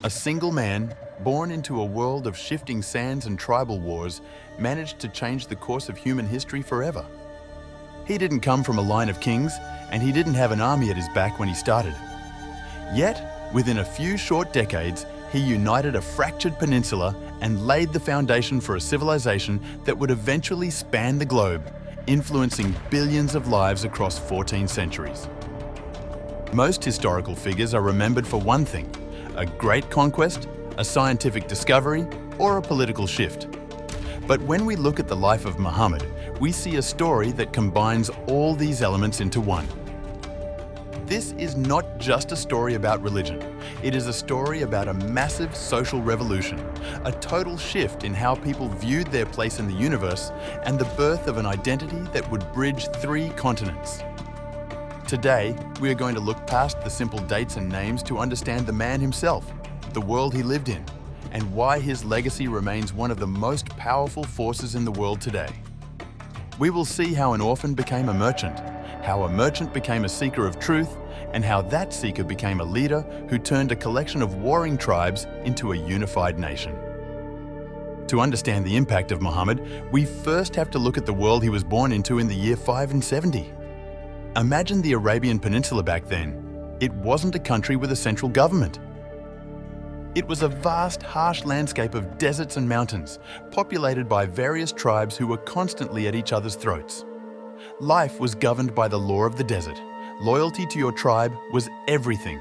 A single man, born into a world of shifting sands and tribal wars, managed to change the course of human history forever. He didn't come from a line of kings, and he didn't have an army at his back when he started. Yet, within a few short decades, he united a fractured peninsula and laid the foundation for a civilization that would eventually span the globe, influencing billions of lives across 14 centuries. Most historical figures are remembered for one thing: a great conquest, a scientific discovery, or a political shift. But when we look at the life of Muhammad, we see a story that combines all these elements into one. This is not just a story about religion. It is a story about a massive social revolution, a total shift in how people viewed their place in the universe, and the birth of an identity that would bridge 3 continents. Today, we are going to look past the simple dates and names to understand the man himself, the world he lived in, and why his legacy remains one of the most powerful forces in the world today. We will see how an orphan became a merchant, how a merchant became a seeker of truth, and how that seeker became a leader who turned a collection of warring tribes into a unified nation. To understand the impact of Muhammad, we first have to look at the world he was born into in the year 570. Imagine the Arabian Peninsula back then. It wasn't a country with a central government. It was a vast, harsh landscape of deserts and mountains, populated by various tribes who were constantly at each other's throats. Life was governed by the law of the desert. Loyalty to your tribe was everything.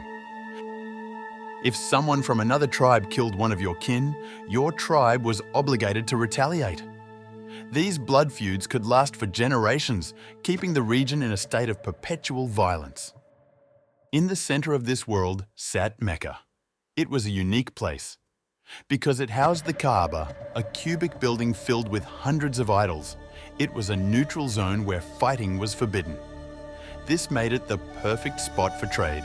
If someone from another tribe killed one of your kin, your tribe was obligated to retaliate. These blood feuds could last for generations, keeping the region in a state of perpetual violence. In the center of this world sat Mecca. It was a unique place because it housed the Kaaba, a cubic building filled with hundreds of idols. It was a neutral zone where fighting was forbidden. This made it the perfect spot for trade.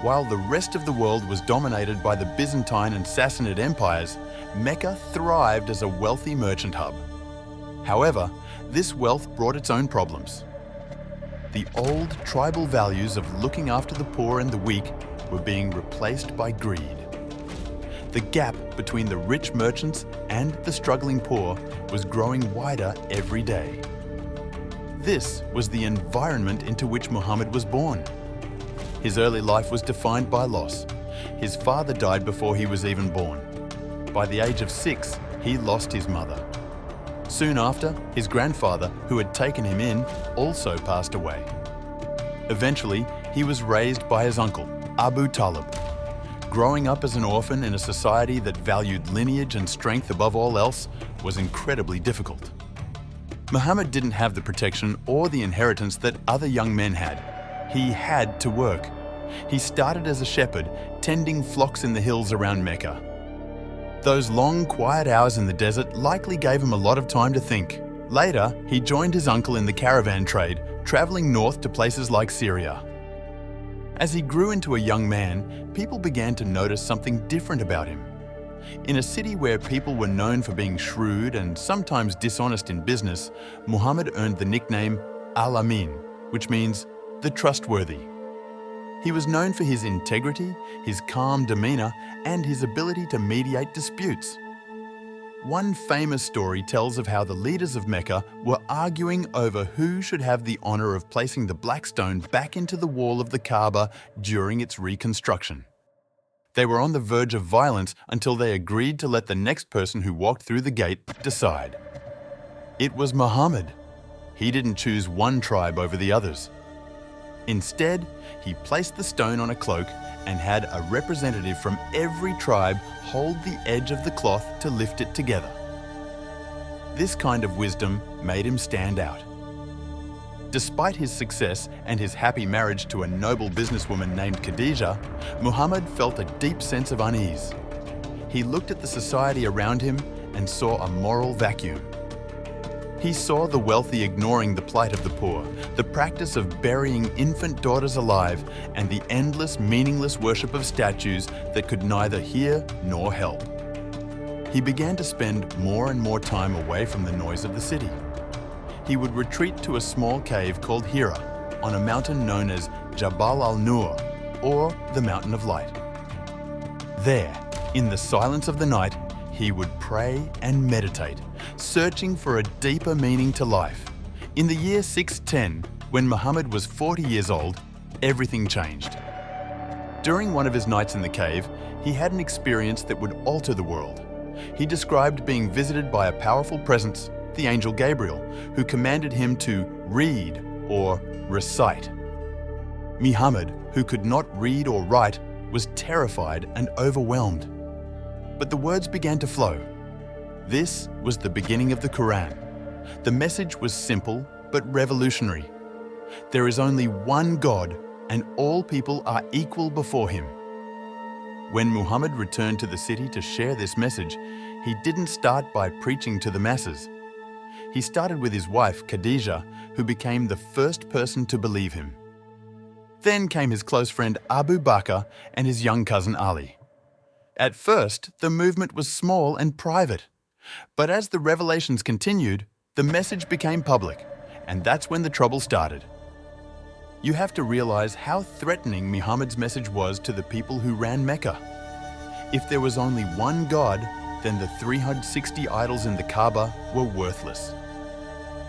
While the rest of the world was dominated by the Byzantine and Sassanid empires, Mecca thrived as a wealthy merchant hub. However, this wealth brought its own problems. The old tribal values of looking after the poor and the weak were being replaced by greed. The gap between the rich merchants and the struggling poor was growing wider every day. This was the environment into which Muhammad was born. His early life was defined by loss. His father died before he was even born. By the age of 6, he lost his mother. Soon after, his grandfather, who had taken him in, also passed away. Eventually, he was raised by his uncle, Abu Talib. Growing up as an orphan in a society that valued lineage and strength above all else was incredibly difficult. Muhammad didn't have the protection or the inheritance that other young men had. He had to work. He started as a shepherd, tending flocks in the hills around Mecca. Those long, quiet hours in the desert likely gave him a lot of time to think. Later, he joined his uncle in the caravan trade, traveling north to places like Syria. As he grew into a young man, people began to notice something different about him. In a city where people were known for being shrewd and sometimes dishonest in business, Muhammad earned the nickname Al-Amin, which means the trustworthy. He was known for his integrity, his calm demeanor, and his ability to mediate disputes. One famous story tells of how the leaders of Mecca were arguing over who should have the honor of placing the black stone back into the wall of the Kaaba during its reconstruction. They were on the verge of violence until they agreed to let the next person who walked through the gate decide. It was Muhammad. He didn't choose one tribe over the others. Instead, he placed the stone on a cloak and had a representative from every tribe hold the edge of the cloth to lift it together. This kind of wisdom made him stand out. Despite his success and his happy marriage to a noble businesswoman named Khadija, Muhammad felt a deep sense of unease. He looked at the society around him and saw a moral vacuum. He saw the wealthy ignoring the plight of the poor, the practice of burying infant daughters alive, and the endless, meaningless worship of statues that could neither hear nor help. He began to spend more and more time away from the noise of the city. He would retreat to a small cave called Hira, on a mountain known as Jabal al-Nur, or the Mountain of Light. There, in the silence of the night, he would pray and meditate, searching for a deeper meaning to life. In the year 610, when Muhammad was 40 years old, everything changed. During one of his nights in the cave, he had an experience that would alter the world. He described being visited by a powerful presence, the angel Gabriel, who commanded him to read or recite. Muhammad, who could not read or write, was terrified and overwhelmed. But the words began to flow. This was the beginning of the Quran. The message was simple but revolutionary. There is only one God, and all people are equal before him. When Muhammad returned to the city to share this message, he didn't start by preaching to the masses. He started with his wife, Khadija, who became the first person to believe him. Then came his close friend Abu Bakr and his young cousin Ali. At first, the movement was small and private. But as the revelations continued, the message became public, and that's when the trouble started. You have to realize how threatening Muhammad's message was to the people who ran Mecca. If there was only one God, then the 360 idols in the Kaaba were worthless.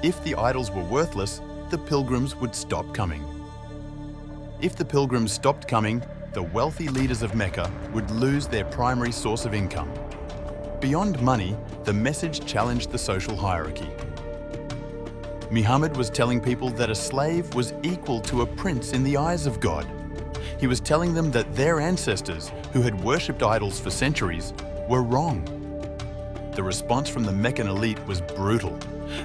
If the idols were worthless, the pilgrims would stop coming. If the pilgrims stopped coming, the wealthy leaders of Mecca would lose their primary source of income. Beyond money, the message challenged the social hierarchy. Muhammad was telling people that a slave was equal to a prince in the eyes of God. He was telling them that their ancestors, who had worshipped idols for centuries, were wrong. The response from the Meccan elite was brutal.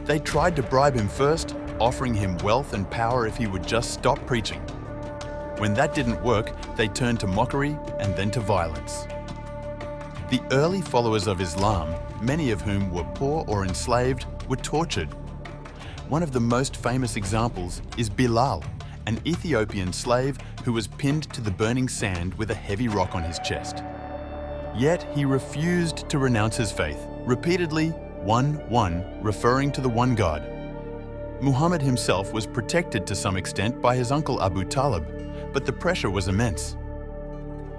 They tried to bribe him first, offering him wealth and power if he would just stop preaching. When that didn't work, they turned to mockery and then to violence. The early followers of Islam, many of whom were poor or enslaved, were tortured. One of the most famous examples is Bilal, an Ethiopian slave who was pinned to the burning sand with a heavy rock on his chest. Yet he refused to renounce his faith, repeatedly, one, referring to the one God. Muhammad himself was protected to some extent by his uncle Abu Talib, but the pressure was immense.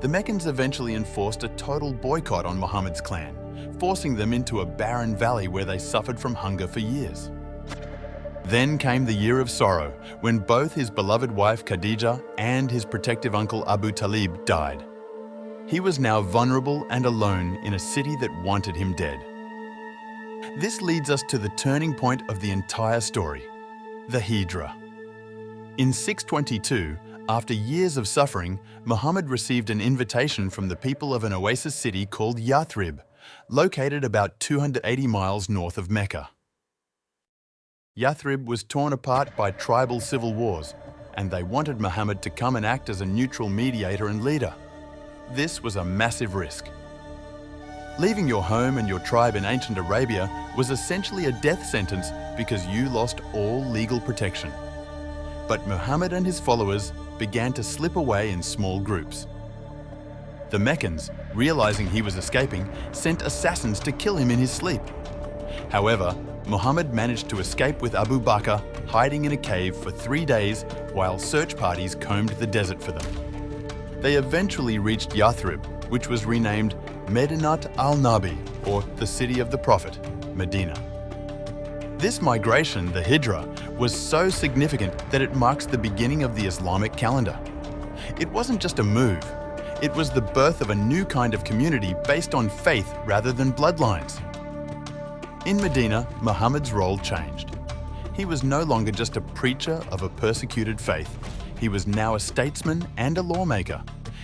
The Meccans eventually enforced a total boycott on Muhammad's clan, forcing them into a barren valley where they suffered from hunger for years. Then came the year of sorrow, when both his beloved wife Khadija and his protective uncle Abu Talib died. He was now vulnerable and alone in a city that wanted him dead. This leads us to the turning point of the entire story, the Hijra. In 622, after years of suffering, Muhammad received an invitation from the people of an oasis city called Yathrib, located about 280 miles north of Mecca. Yathrib was torn apart by tribal civil wars, and they wanted Muhammad to come and act as a neutral mediator and leader. This was a massive risk. Leaving your home and your tribe in ancient Arabia was essentially a death sentence because you lost all legal protection. But Muhammad and his followers began to slip away in small groups. The Meccans, realizing he was escaping, sent assassins to kill him in his sleep. However, Muhammad managed to escape with Abu Bakr, hiding in a cave for 3 days while search parties combed the desert for them. They eventually reached Yathrib, which was renamed Medinat al-Nabi, or the City of the Prophet, Medina. This migration, the Hijra, was so significant that it marks the beginning of the Islamic calendar. It wasn't just a move, it was the birth of a new kind of community based on faith rather than bloodlines. In Medina, Muhammad's role changed. He was no longer just a preacher of a persecuted faith. He was now a statesman and a lawmaker.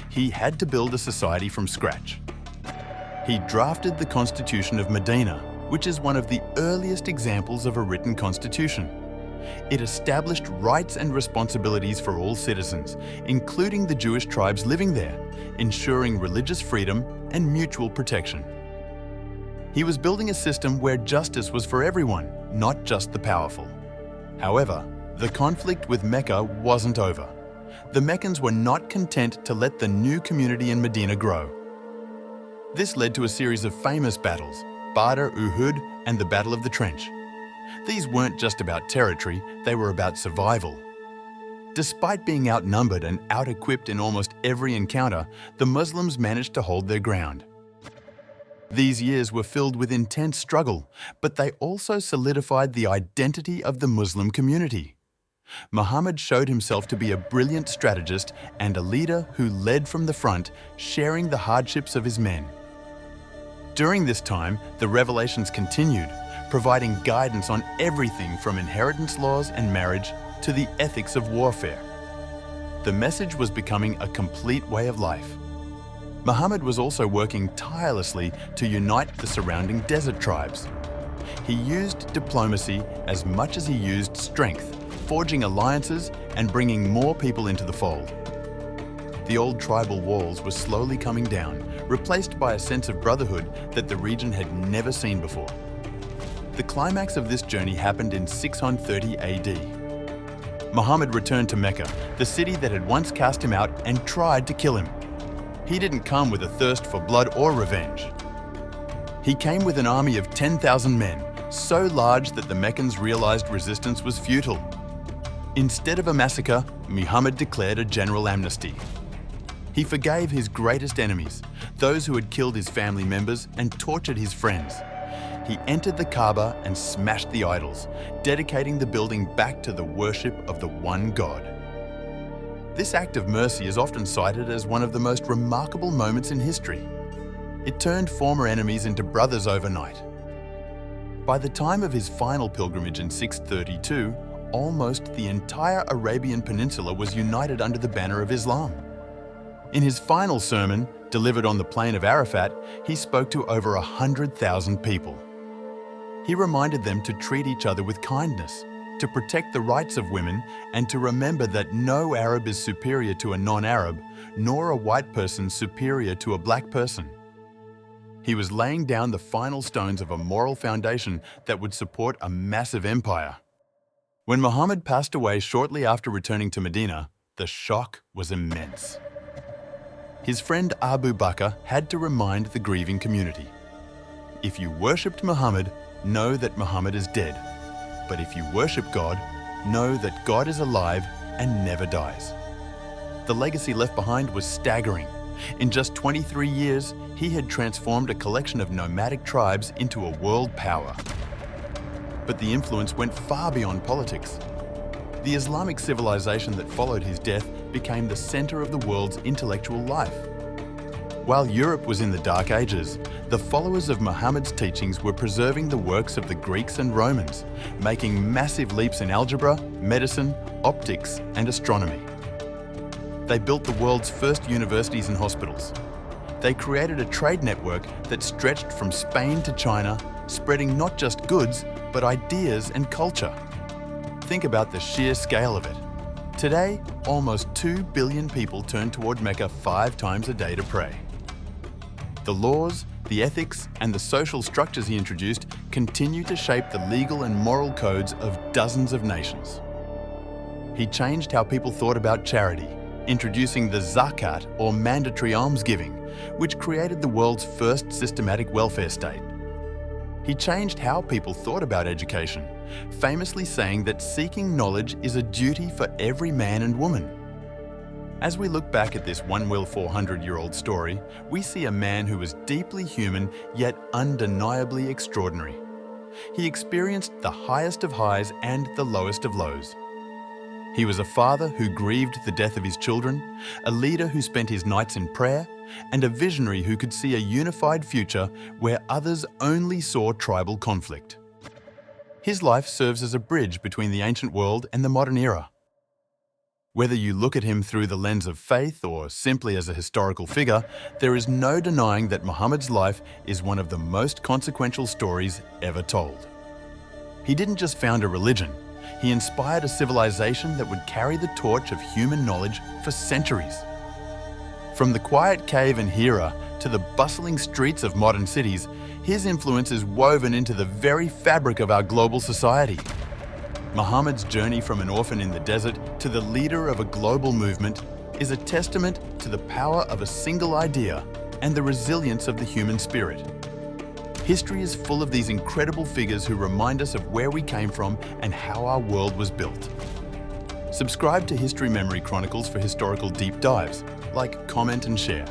He had to build a society from scratch. He drafted the Constitution of Medina, which is one of the earliest examples of a written constitution. It established rights and responsibilities for all citizens, including the Jewish tribes living there, ensuring religious freedom and mutual protection. He was building a system where justice was for everyone, not just the powerful. However, the conflict with Mecca wasn't over. The Meccans were not content to let the new community in Medina grow. This led to a series of famous battles, Badr, Uhud, and the Battle of the Trench. These weren't just about territory, they were about survival. Despite being outnumbered and out-equipped in almost every encounter, the Muslims managed to hold their ground. These years were filled with intense struggle, but they also solidified the identity of the Muslim community. Muhammad showed himself to be a brilliant strategist and a leader who led from the front, sharing the hardships of his men. During this time, the revelations continued, providing guidance on everything from inheritance laws and marriage to the ethics of warfare. The message was becoming a complete way of life. Muhammad was also working tirelessly to unite the surrounding desert tribes. He used diplomacy as much as he used strength, forging alliances and bringing more people into the fold. The old tribal walls were slowly coming down, replaced by a sense of brotherhood that the region had never seen before. The climax of this journey happened in 630 AD. Muhammad returned to Mecca, the city that had once cast him out and tried to kill him. He didn't come with a thirst for blood or revenge. He came with an army of 10,000 men, so large that the Meccans realized resistance was futile. Instead of a massacre, Muhammad declared a general amnesty. He forgave his greatest enemies, those who had killed his family members and tortured his friends. He entered the Kaaba and smashed the idols, dedicating the building back to the worship of the one God. This act of mercy is often cited as one of the most remarkable moments in history. It turned former enemies into brothers overnight. By the time of his final pilgrimage in 632, almost the entire Arabian Peninsula was united under the banner of Islam. In his final sermon, delivered on the plain of Arafat, he spoke to over 100,000 people. He reminded them to treat each other with kindness, to protect the rights of women, and to remember that no Arab is superior to a non-Arab, nor a white person superior to a black person. He was laying down the final stones of a moral foundation that would support a massive empire. When Muhammad passed away shortly after returning to Medina, the shock was immense. His friend Abu Bakr had to remind the grieving community, "If you worshipped Muhammad, know that Muhammad is dead. But if you worship God, know that God is alive and never dies." The legacy left behind was staggering. In just 23 years, he had transformed a collection of nomadic tribes into a world power. But the influence went far beyond politics. The Islamic civilization that followed his death became the center of the world's intellectual life. While Europe was in the Dark Ages, the followers of Muhammad's teachings were preserving the works of the Greeks and Romans, making massive leaps in algebra, medicine, optics, and astronomy. They built the world's first universities and hospitals. They created a trade network that stretched from Spain to China, spreading not just goods, but ideas and culture. Think about the sheer scale of it. Today, almost 2 billion people turn toward Mecca 5 times a day to pray. The laws, the ethics, and the social structures he introduced continue to shape the legal and moral codes of dozens of nations. He changed how people thought about charity, introducing the zakat, or mandatory almsgiving, which created the world's first systematic welfare state. He changed how people thought about education, famously saying that seeking knowledge is a duty for every man and woman. As we look back at this 400-year-old story, we see a man who was deeply human yet undeniably extraordinary. He experienced the highest of highs and the lowest of lows. He was a father who grieved the death of his children, a leader who spent his nights in prayer, and a visionary who could see a unified future where others only saw tribal conflict. His life serves as a bridge between the ancient world and the modern era. Whether you look at him through the lens of faith or simply as a historical figure, there is no denying that Muhammad's life is one of the most consequential stories ever told. He didn't just found a religion, he inspired a civilization that would carry the torch of human knowledge for centuries. From the quiet cave in Hira to the bustling streets of modern cities, his influence is woven into the very fabric of our global society. Muhammad's journey from an orphan in the desert to the leader of a global movement is a testament to the power of a single idea and the resilience of the human spirit. History is full of these incredible figures who remind us of where we came from and how our world was built. Subscribe to History Memory Chronicles for historical deep dives. Like, comment and share.